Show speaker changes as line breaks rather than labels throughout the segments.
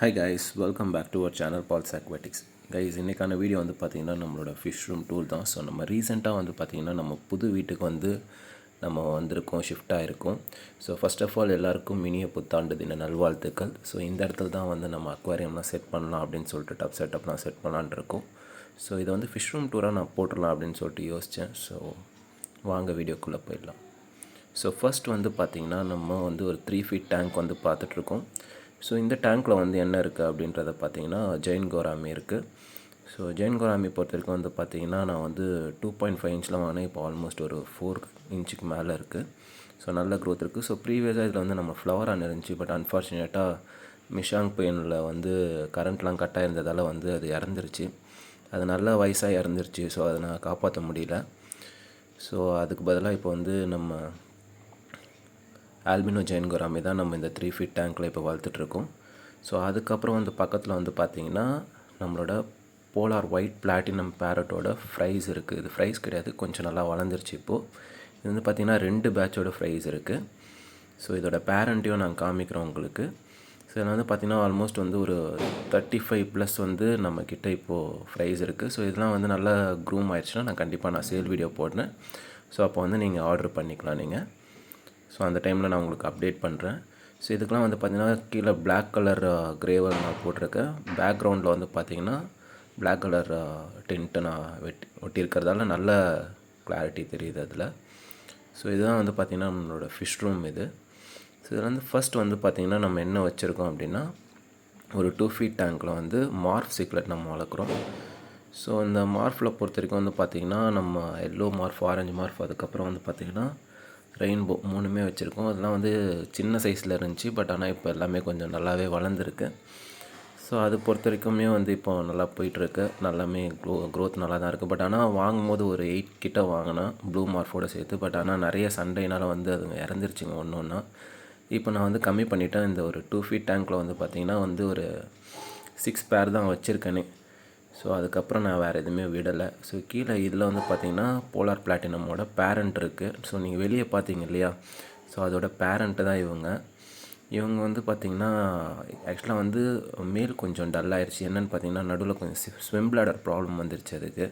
Hi guys, welcome back to our channel Pulse Aquatics. Guys, இன்றைக்கான video வந்து பார்த்திங்கன்னா நம்மளோட ஃபிஷ் ரூம் டூர் தான். ஸோ நம்ம ரீசெண்டாக வந்து பார்த்திங்கன்னா நம்ம புது வீட்டுக்கு வந்து நம்ம வந்திருக்கோம், ஷிஃப்ட் ஆகிருக்கோம். ஸோ ஃபர்ஸ்ட் ஆஃப் ஆல் எல்லாருக்கும் இனிய புத்தாண்டு தின நல்வாழ்த்துக்கள். ஸோ இந்த இடத்துல தான் வந்து நம்ம அக்வாரியம்லாம் செட் பண்ணலாம் அப்படின்னு சொல்லிட்டு செட்டப்லாம் செட் பண்ணலான்னு இருக்கோம். ஸோ இதை வந்து ஃபிஷ் ரூம் டூராக நான் போட்டுடலாம் அப்படின்னு சொல்லிட்டு யோசித்தேன். ஸோ வாங்க வீடியோக்குள்ளே போயிடலாம். ஸோ ஃபர்ஸ்ட் வந்து பார்த்திங்கன்னா நம்ம வந்து ஒரு 3 feet டேங்க் வந்து பார்த்துட்ருக்கோம். ஸோ இந்த டேங்க்கில் வந்து என்ன இருக்குது அப்படின்றத பார்த்தீங்கன்னா ஜெயின் கோராமி இருக்குது. ஸோ ஜெயின் கோராமி பொறுத்த வரைக்கும் வந்து பார்த்திங்கன்னா நான் வந்து 2.5 inchலாம் வாங்கினேன். இப்போ ஆல்மோஸ்ட் ஒரு 4 inchக்கு மேலே இருக்குது. ஸோ நல்ல க்ரோத் இருக்குது. ஸோ ப்ரீவியஸாக இதில் வந்து நம்ம ஃப்ளவராக இருந்துச்சு. பட் அன்ஃபார்ச்சுனேட்டாக மிஷாங் பெயினில் வந்து கரண்ட்லாம் கட்டாக இருந்ததால் வந்து அது இறந்துருச்சு. அது நல்ல வயசாக இறந்துருச்சு. ஸோ அதை நான் காப்பாற்ற முடியல. ஸோ அதுக்கு பதிலாக இப்போ வந்து நம்ம ஆல்பினோ ஜெயின் கோராமி தான் நம்ம இந்த 3 feet டேங்க்கில் இப்போ வளர்த்துட்ருக்கோம். ஸோ அதுக்கப்புறம் வந்து பக்கத்தில் வந்து பார்த்திங்கன்னா நம்மளோட போலார் ஒயிட் பிளாட்டினம் பேரட்டோட ஃப்ரைஸ் இருக்குது. இது ஃப்ரைஸ் கிடையாது, கொஞ்சம் நல்லா வளர்ந்துருச்சு இப்போது. இது வந்து பார்த்திங்கன்னா 2 பேட்சோட ஃப்ரைஸ் இருக்குது. ஸோ இதோட பேரண்ட்டையும் நான் காமிக்கிறோம் உங்களுக்கு. ஸோ இதில் வந்து பார்த்திங்கன்னா ஆல்மோஸ்ட் வந்து ஒரு 35+ வந்து நம்மக்கிட்ட இப்போது ஃப்ரைஸ் இருக்குது. ஸோ இதெல்லாம் வந்து நல்லா க்ரூம் ஆயிடுச்சுன்னா நான் கண்டிப்பாக சேல் வீடியோ போடுறேன். ஸோ அப்போ வந்து நீங்கள் ஆர்டர் பண்ணிக்கலாம் நீங்கள். ஸோ அந்த டைமில் நான் உங்களுக்கு அப்டேட் பண்ணுறேன். ஸோ இதுக்கெலாம் வந்து பார்த்திங்கன்னா கீழே பிளாக் கலர் கிரேவர் நான் போட்டிருக்கேன். பேக்ரவுண்டில் வந்து பார்த்திங்கன்னா பிளாக் கலர் டென்ட்டை நான் ஒட்டியிருக்கிறதால நல்ல கிளாரிட்டி தெரியுது அதில். ஸோ இதுதான் வந்து பார்த்திங்கன்னா நம்மளோட ஃபிஷ் ரூம் இது. ஸோ இதில் வந்து ஃபஸ்ட் வந்து பார்த்திங்கன்னா நம்ம என்ன வச்சுருக்கோம் அப்படின்னா ஒரு 2 feet டேங்க்கில் வந்து மார்ஃப் சிக்லெட் நம்ம வளர்க்குறோம். ஸோ இந்த மார்ஃபில் பொறுத்த வரைக்கும் வந்து பார்த்திங்கன்னா நம்ம எல்லோ மார்ஃப், ஆரஞ்சு மார்ஃப், அதுக்கப்புறம் வந்து பார்த்திங்கன்னா ரெயின்போ 3மே வச்சுருக்கோம். அதெல்லாம் வந்து சின்ன சைஸில் இருந்துச்சு. பட் ஆனால் இப்போ எல்லாமே கொஞ்சம் நல்லாவே வளர்ந்துருக்கு. ஸோ அது பொறுத்த வரைக்குமே வந்து இப்போ நல்லா போயிட்டுருக்கு. நல்லாமே க்ரோத் நல்லா தான் இருக்குது. பட் ஆனால் வாங்கும்போது ஒரு 8 கிட்ட வாங்கினேன் ப்ளூ மார்ஃபோடு சேர்த்து. பட் ஆனால் நிறைய சண்டையினால் வந்து அதுங்க இறந்துருச்சுங்க ஒன்று ஒன்றா. இப்போ நான் வந்து கம்மி பண்ணிட்டேன். இந்த ஒரு 2 feet டேங்க்கில் வந்து பார்த்திங்கன்னா வந்து ஒரு 6 பேர் தான் வச்சுருக்கேனே. ஸோ அதுக்கப்புறம் நான் வேறு எதுவுமே விடலை. ஸோ கீழே இதில் வந்து பார்த்திங்கன்னா போலார் பிளாட்டினமோட பேரண்ட் இருக்குது. ஸோ நீங்கள் வெளியே பார்த்தீங்க இல்லையா, ஸோ அதோட பேரண்ட்டு தான் இவங்க வந்து பார்த்திங்கன்னா ஆக்சுவலாக வந்து மேல் கொஞ்சம் டல்லாகிடுச்சு. என்னென்னு பார்த்திங்கன்னா நடுவில் கொஞ்சம் ஸ்விம் பிளாடர் ப்ராப்ளம் வந்துருச்சு அதுக்கு.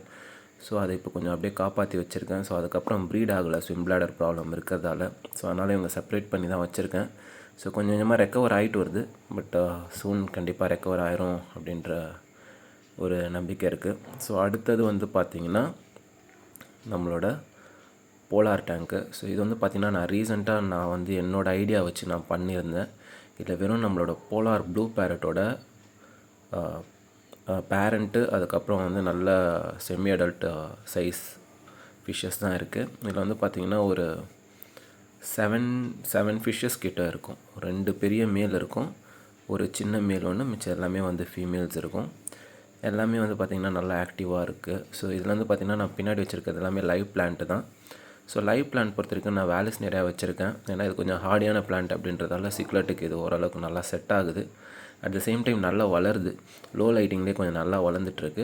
ஸோ அதை இப்போ கொஞ்சம் அப்படியே காப்பாற்றி வச்சுருக்கேன். ஸோ அதுக்கப்புறம் ப்ரீட் ஆகலை ஸ்விம் பிளாடர் ப்ராப்ளம் இருக்கிறதால. ஸோ அதனால் இவங்க செப்பரேட் பண்ணி தான் வச்சுருக்கேன். ஸோ கொஞ்சம் கொஞ்சமாக ரெக்கவர் ஆகிட்டு வருது. பட் சூன் கண்டிப்பாக ரெக்கவர் ஆயிரும் அப்படின்ற ஒரு நம்பிக்கை இருக்குது. ஸோ அடுத்தது வந்து பார்த்திங்கன்னா நம்மளோட போலார் டேங்க்கு. ஸோ இது வந்து பார்த்திங்கன்னா நான் ரீசெண்டாக நான் வந்து என்னோடய ஐடியா வச்சு நான் பண்ணியிருந்தேன். இதில் வெறும் நம்மளோட போலார் ப்ளூ பேரட்டோட பேரண்ட்டு, அதுக்கப்புறம் வந்து நல்ல செமி அடல்ட் சைஸ் ஃபிஷ்ஷஸ் தான் இருக்குது. இதில் வந்து பார்த்திங்கன்னா ஒரு 7 ஃபிஷ்ஷஸ் கிட்ட இருக்கும். 2 பெரிய மேல் இருக்கும், ஒரு சின்ன மேல் ஒன்று, மிச்சம் எல்லாமே வந்து ஃபீமேல்ஸ் இருக்கும். எல்லாமே வந்து பார்த்திங்கன்னா நல்லா ஆக்டிவாக இருக்குது. ஸோ இதில் வந்து பார்த்திங்கன்னா நான் பின்னாடி வச்சுருக்கிறது எல்லாமே லைவ் பிளான்ட்டு தான். ஸோ லைவ் பிளான்ட் பொறுத்த வரைக்கும் நான் வேலிஸ் நிறையா வச்சுருக்கேன். ஏன்னா இது கொஞ்சம் ஹார்டியான பிளான்ட் அப்படின்றதால சிக்லெட்டுக்கு இது ஓரளவுக்கு நல்லா செட் ஆகுது. அட் த சேம் டைம் நல்லா வளருது. லோ லைட்டிங்லேயே கொஞ்சம் நல்லா வளர்ந்துட்டுருக்கு.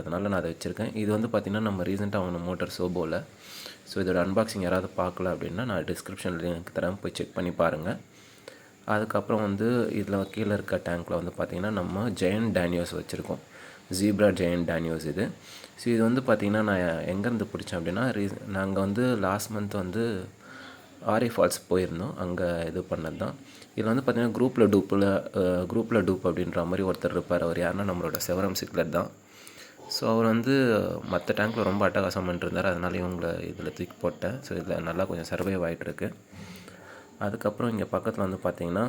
அதனால் நான் அதை வச்சுருக்கேன். இது வந்து பார்த்திங்கன்னா நம்ம ரீசெண்டாக வாங்கின மோட்டர் சோபோவில். ஸோ இதோட அன்பாக்சிங் யாராவது பார்க்கல அப்படின்னா நான் டிஸ்கிரிப்ஷனில் லிங்க் தரேன், போய் செக் பண்ணி பாருங்கள். அதுக்கப்புறம் வந்து இதில் கீழே இருக்க டேங்க்கில் வந்து பார்த்திங்கன்னா நம்ம ஜெயண்ட் டேனியோஸ் வச்சுருக்கோம். ஜீப்ரா ஜெயண்ட் டேனியோஸ் இது. ஸோ இது வந்து பார்த்திங்கன்னா நான் எங்கேருந்து பிடிச்சேன் அப்படின்னா நாங்கள் வந்து லாஸ்ட் மந்த் வந்து ஆர்ஏ ஃபால்ஸ் போயிருந்தோம். அங்கே இது பண்ணது தான். இதில் வந்து பார்த்திங்கன்னா குரூப்பில் டூப் அப்படின்ற மாதிரி ஒருத்தர் இருப்பார். அவர் யாருன்னா நம்மளோட செவரம் சிக்லெட் தான். ஸோ அவர் வந்து மற்ற டேங்க்கில் ரொம்ப அட்டகாசம் பண்ணிருந்தார். அதனால இவங்களை இதில் தூக்கி போட்டேன். ஸோ இதில் நல்லா கொஞ்சம் சர்வைவ் ஆகிட்டுருக்கு. அதுக்கப்புறம் இங்கே பக்கத்தில் வந்து பார்த்திங்கன்னா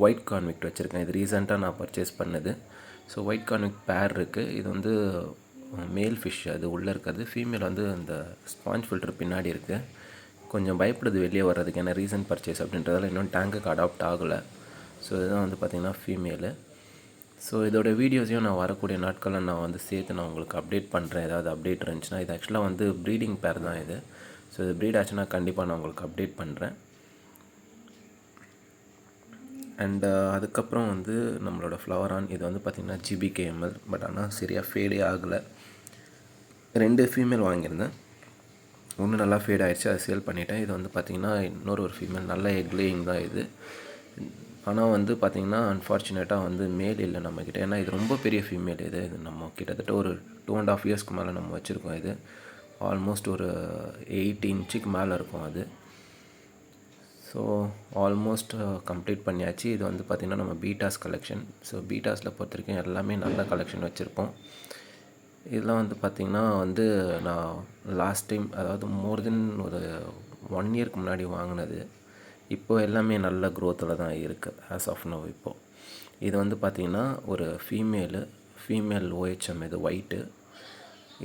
ஒயிட் கான்விக்ட் வச்சுருக்கேன். இது ரீசெண்டாக நான் பர்ச்சேஸ் பண்ணது. ஸோ ஒயிட் கான்விக்ட் பேர் இருக்குது. இது வந்து மேல் ஃபிஷ், அது உள்ளே இருக்கிறது. ஃபீமேல் வந்து இந்த ஸ்பாஞ்ச் ஃபில்டர் பின்னாடி இருக்குது. கொஞ்சம் பயப்படுது வெளியே வர்றதுக்கு, ஏன்னா ரீசன்ட் பர்ச்சேஸ் அப்படின்றதால இன்னும் டேங்குக்கு அடாப்ட் ஆகலை. ஸோ இதுதான் வந்து பார்த்திங்கன்னா ஃபீமேலு. ஸோ இதோட வீடியோஸையும் நான் வரக்கூடிய நாட்களில் நான் வந்து சேர்த்து நான் உங்களுக்கு அப்டேட் பண்ணுறேன். ஏதாவது அப்டேட் இருந்துச்சுன்னா. இது ஆக்சுவலாக வந்து ப்ரீடிங் பேர் தான் இது. ஸோ இது ப்ரீட் ஆச்சுன்னா கண்டிப்பாக நான் உங்களுக்கு அப்டேட் பண்ணுறேன். அண்டு அதுக்கப்புறம் வந்து நம்மளோட ஃப்ளவரான், இது வந்து பார்த்திங்கன்னா GBKML. பட் ஆனால் சரியாக ஃபேடே ஆகலை. 2 ஃபீமேல் வாங்கியிருந்தேன். ஒன்று நல்லா ஃபேட் ஆகிடுச்சு, அதை சேல் பண்ணிவிட்டேன். இது வந்து பார்த்திங்கன்னா இன்னொரு ஃபீமேல் நல்ல எக் லேயிங் தான் இது. ஆனால் வந்து பார்த்திங்கன்னா அன்ஃபார்ச்சுனேட்டாக வந்து மேல் இல்லை நம்மக்கிட்ட. ஏன்னா இது ரொம்ப பெரிய ஃபீமேல். இது நம்ம கிட்டத்தட்ட ஒரு 2.5 இயர்ஸ்க்கு மேலே நம்ம வச்சுருக்கோம். இது ஆல்மோஸ்ட் ஒரு 8 இன்ச்சுக்கு மேலே இருக்கும் அது. ஸோ ஆல்மோஸ்ட் கம்ப்ளீட் பண்ணியாச்சு. இது வந்து பார்த்திங்கன்னா நம்ம பீட்டாஸ் கலெக்ஷன். ஸோ பீட்டாஸில் பொறுத்த வரைக்கும் எல்லாமே நல்ல கலெக்ஷன் வச்சுருப்போம். இதெல்லாம் வந்து பார்த்திங்கன்னா வந்து நான் லாஸ்ட் டைம், அதாவது மோர் தென் ஒரு 1 இயர்க்கு முன்னாடி வாங்கினது. இப்போ எல்லாமே நல்ல க்ரோத்தில் தான் இருக்குது ஆஸ் ஆஃப் நவ். இப்போது இது வந்து பார்த்திங்கன்னா ஒரு ஃபீமேல் OHM. இது ஒயிட்டு.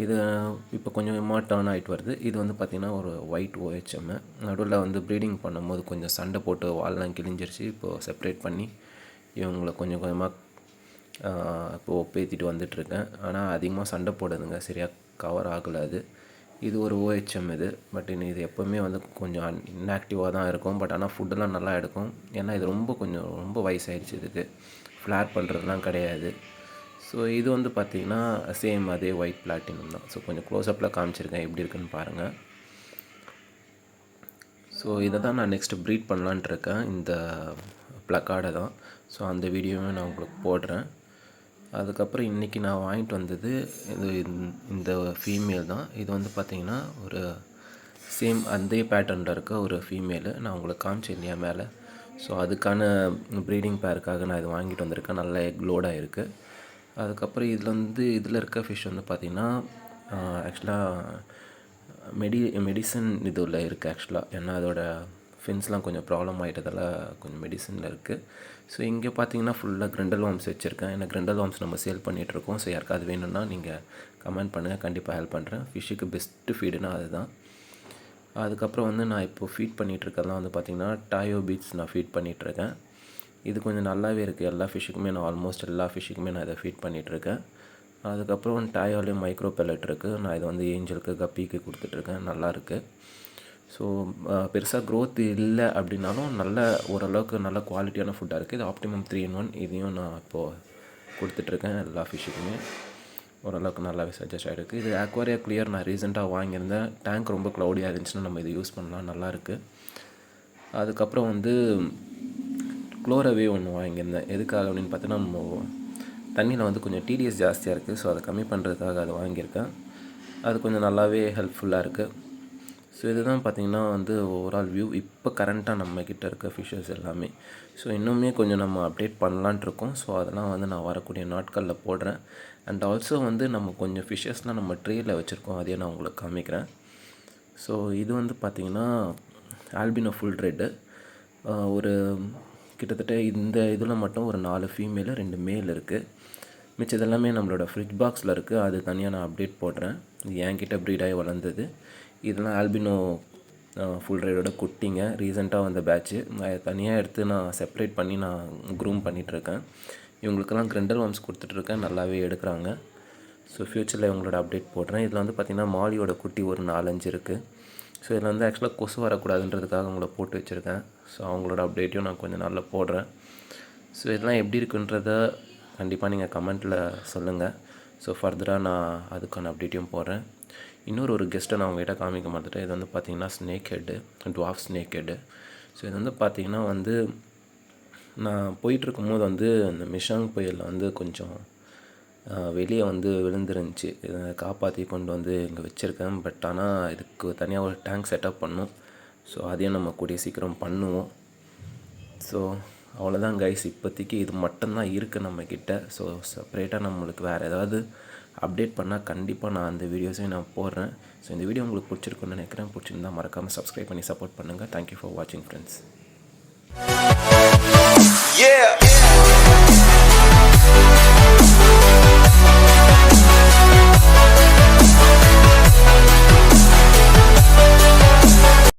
இது இப்போ கொஞ்சம் கொஞ்சமாக டர்ன் ஆகிட்டு வருது. இது வந்து பார்த்திங்கன்னா ஒரு ஒயிட் OHM. நடுவில் வந்து ப்ரீடிங் பண்ணும்போது கொஞ்சம் சண்டை போட்டு வால்லாம் கிழிஞ்சிருச்சு. இப்போது செப்ரேட் பண்ணி இவங்களை கொஞ்சம் கொஞ்சமாக இப்போது ஒப்பேற்றிட்டு வந்துட்டுருக்கேன். ஆனால் அதிகமாக சண்டை போடுதுங்க, சரியாக கவர் ஆகலை அது. இது ஒரு OHM இது. பட் இது எப்போவுமே வந்து கொஞ்சம் இன்ஆக்டிவாக தான் இருக்கும். பட் ஆனால் ஃபுட்டெல்லாம் நல்லா எடுக்கும். ஏன்னா இது ரொம்ப வயசாகிடுச்சு. இதுக்கு ஃப்ளார் பண்ணுறதுலாம் கிடையாது. ஸோ இது வந்து பார்த்திங்கன்னா சேம் அதே ஒயிட் பிளாட்டினம் தான். ஸோ கொஞ்சம் க்ளோஸ்அப்பில் காமிச்சிருக்கேன், எப்படி இருக்குன்னு பாருங்கள். ஸோ இதை தான் நான் நெக்ஸ்ட்டு ப்ரீட் பண்ணலான்ட்டு இருக்கேன், இந்த ப்ளக்கார்டை தான். ஸோ அந்த வீடியோவை நான் உங்களுக்கு போடுறேன். அதுக்கப்புறம் இன்றைக்கி நான் வாங்கிட்டு வந்தது இந்த ஃபீமேல் தான். இது வந்து பார்த்திங்கன்னா ஒரு சேம் அதே பேட்டர்னில் இருக்க ஒரு ஃபீமேலு. நான் உங்களுக்கு காமிச்சேன் இல்லையா மேலே. ஸோ அதுக்கான ப்ரீடிங் பேருக்காக நான் இது வாங்கிட்டு வந்திருக்கேன். நல்ல எக் லோடாக இருக்குது. அதுக்கப்புறம் இதில் இருக்க ஃபிஷ் வந்து பார்த்திங்கன்னா ஆக்சுவலாக மெடிசன் இதில் இருக்குது ஆக்சுவலாக. ஏன்னா அதோட ஃபின்ஸ்லாம் கொஞ்சம் ப்ராப்ளம் ஆகிட்டதால் கொஞ்சம் மெடிசனில் இருக்குது. ஸோ இங்கே பார்த்தீங்கன்னா ஃபுல்லாக கிரிண்டல் வார்ம்ஸ் வச்சுருக்கேன். ஏன்னா கிரிண்டல் வார்ம்ஸ் நம்ம சேல் பண்ணிகிட்ருக்கோம். ஸோ யாருக்காவது வேணும்னா நீங்கள் கமெண்ட் பண்ணுங்கள், கண்டிப்பாக ஹெல்ப் பண்ணுறேன். ஃபிஷ்ஷுக்கு பெஸ்ட்டு ஃபீடுனா அதுதான். அதுக்கப்புறம் வந்து நான் இப்போது ஃபீட் பண்ணிகிட்ருக்கறதுலாம் வந்து பார்த்திங்கன்னா டாயோ பீட்ஸ் நான் ஃபீட் பண்ணிகிட்ருக்கேன். இது கொஞ்சம் நல்லாவே இருக்குது. எல்லா ஃபிஷ்ஷுக்குமே நான் ஆல்மோஸ்ட் எல்லா ஃபிஷ்ஷுக்குமே நான் இதை ஃபீட் பண்ணிகிட்ருக்கேன். அதுக்கப்புறம் டாயோலேயும் மைக்ரோ பெல்லட் இருக்குது. நான் இதை வந்து ஏஞ்சலுக்கு கப்பிக்கு கொடுத்துட்ருக்கேன். நல்லாயிருக்கு. ஸோ பெருசாக க்ரோத் இல்லை அப்படின்னாலும் நல்ல ஓரளவுக்கு நல்ல குவாலிட்டியான ஃபுட்டாக இருக்குது. இது ஆப்டிமம் 3-in-1. இதையும் நான் இப்போது கொடுத்துட்ருக்கேன் எல்லா ஃபிஷ்ஷுக்குமே. ஓரளவுக்கு நல்லாவே சஜஸ்ட் ஆகிருக்கு. இது ஆக்வாரியா கிளியர் நான் ரீசெண்டாக வாங்கியிருந்தேன். டேங்க் ரொம்ப க்ளவுடியாக இருந்துச்சுன்னா நம்ம இதை யூஸ் பண்ணலாம், நல்லாயிருக்கு. அதுக்கப்புறம் வந்து குளோரவே ஒன்று வாங்கியிருந்தேன். எதுக்காக அப்படின்னு பார்த்தீங்கன்னா நம்ம தண்ணியில் வந்து கொஞ்சம் டிடிஎஸ் ஜாஸ்தியாக இருக்குது. ஸோ அதை கம்மி பண்ணுறதுக்காக அதை வாங்கியிருக்கேன். அது கொஞ்சம் நல்லாவே ஹெல்ப்ஃபுல்லாக இருக்குது. ஸோ இதுதான் பார்த்திங்கன்னா வந்து ஓவரால் வியூ இப்போ கரண்ட்டாக நம்மக்கிட்ட இருக்க ஃபிஷ்ஷஸ் எல்லாமே. ஸோ இன்னுமே கொஞ்சம் நம்ம அப்டேட் பண்ணலான்ட்ருக்கோம். ஸோ அதெல்லாம் வந்து நான் வரக்கூடிய நாட்களில் போடுறேன். அண்ட் ஆல்சோ வந்து நம்ம கொஞ்சம் ஃபிஷ்ஷஸ்லாம் நம்ம ட்ரேயில் வச்சுருக்கோம், அதையே நான் உங்களுக்கு காமிக்கிறேன். ஸோ இது வந்து பார்த்திங்கன்னா ஆல்பினோ ஃபுல் ரெட்டு. ஒரு கிட்டத்தட்ட இந்த இதில் மட்டும் ஒரு 4 ஃபீமேலு 2 மேல் இருக்குது. மிச்சம் இதெல்லாமே நம்மளோட ஃப்ரிட்ஜ் பாக்ஸில் இருக்குது. அது தனியாக நான் அப்டேட் போடுறேன். இது என்கிட்ட ப்ரீடாகி வளர்ந்தது. இதெல்லாம் ஆல்பினோ ஃபுல் ரைடோட குட்டிங்க, ரீசெண்டாக வந்த பேட்ச்சு. அதை தனியாக எடுத்து நான் செப்பரேட் பண்ணி நான் க்ரூம் பண்ணிகிட்ருக்கேன். இவங்களுக்கெல்லாம் கிரிண்டல் வார்ம்ஸ் கொடுத்துட்ருக்கேன், நல்லாவே எடுக்கிறாங்க. ஸோ ஃப்யூச்சரில் இவங்களோட அப்டேட் போடுறேன். இதில் வந்து பார்த்திங்கன்னா மாலியோட குட்டி ஒரு 4-5 இருக்குது. ஸோ இதில் வந்து ஆக்சுவலாக கொசு வரக்கூடாதுன்றதுக்காக அவங்கள போட்டு வச்சுருக்கேன். ஸோ அவங்களோட அப்டேட்டையும் நான் கொஞ்சம் நாளில் போடுறேன். ஸோ இதெல்லாம் எப்படி இருக்குன்றத கண்டிப்பாக நீங்கள் கமெண்ட்டில் சொல்லுங்கள். ஸோ ஃபர்தராக நான் அதுக்கான அப்டேட்டையும் போடுறேன். ஒரு கெஸ்ட்டை நான் உங்கள்கிட்ட காமிக்க மாட்டேன். இது வந்து பார்த்திங்கன்னா snake head, dwarf snake head. So இது வந்து பார்த்திங்கன்னா வந்து நான் போயிட்டுருக்கும்போது வந்து அந்த மிஷாங் புயலில் வந்து கொஞ்சம் வெளியே வந்து விழுந்துருந்துச்சு. இதை காப்பாற்றி கொண்டு வந்து இங்கே வச்சுருக்கேன். பட் ஆனால் இதுக்கு தனியாக ஒரு டேங்க் செட்டப் பண்ணணும். ஸோ அதையும் நம்ம கூடிய சீக்கிரம் பண்ணுவோம். ஸோ அவ்வளோதான் கைஸ், இப்போதைக்கு இது மட்டும்தான் இருக்குது நம்மக்கிட்ட. ஸோ செப்பரேட்டாக நம்மளுக்கு வேறு ஏதாவது அப்டேட் பண்ணால் கண்டிப்பாக நான் அந்த வீடியோஸையும் நான் போடுறேன். ஸோ இந்த வீடியோ உங்களுக்கு பிடிச்சிருக்குன்னு நினைக்கிறேன். பிடிச்சிருந்தா மறக்காமல் சப்ஸ்கிரைப் பண்ணி சப்போர்ட் பண்ணுங்கள். தேங்க்யூ ஃபார் வாட்சிங் ஃப்ரெண்ட்ஸ்.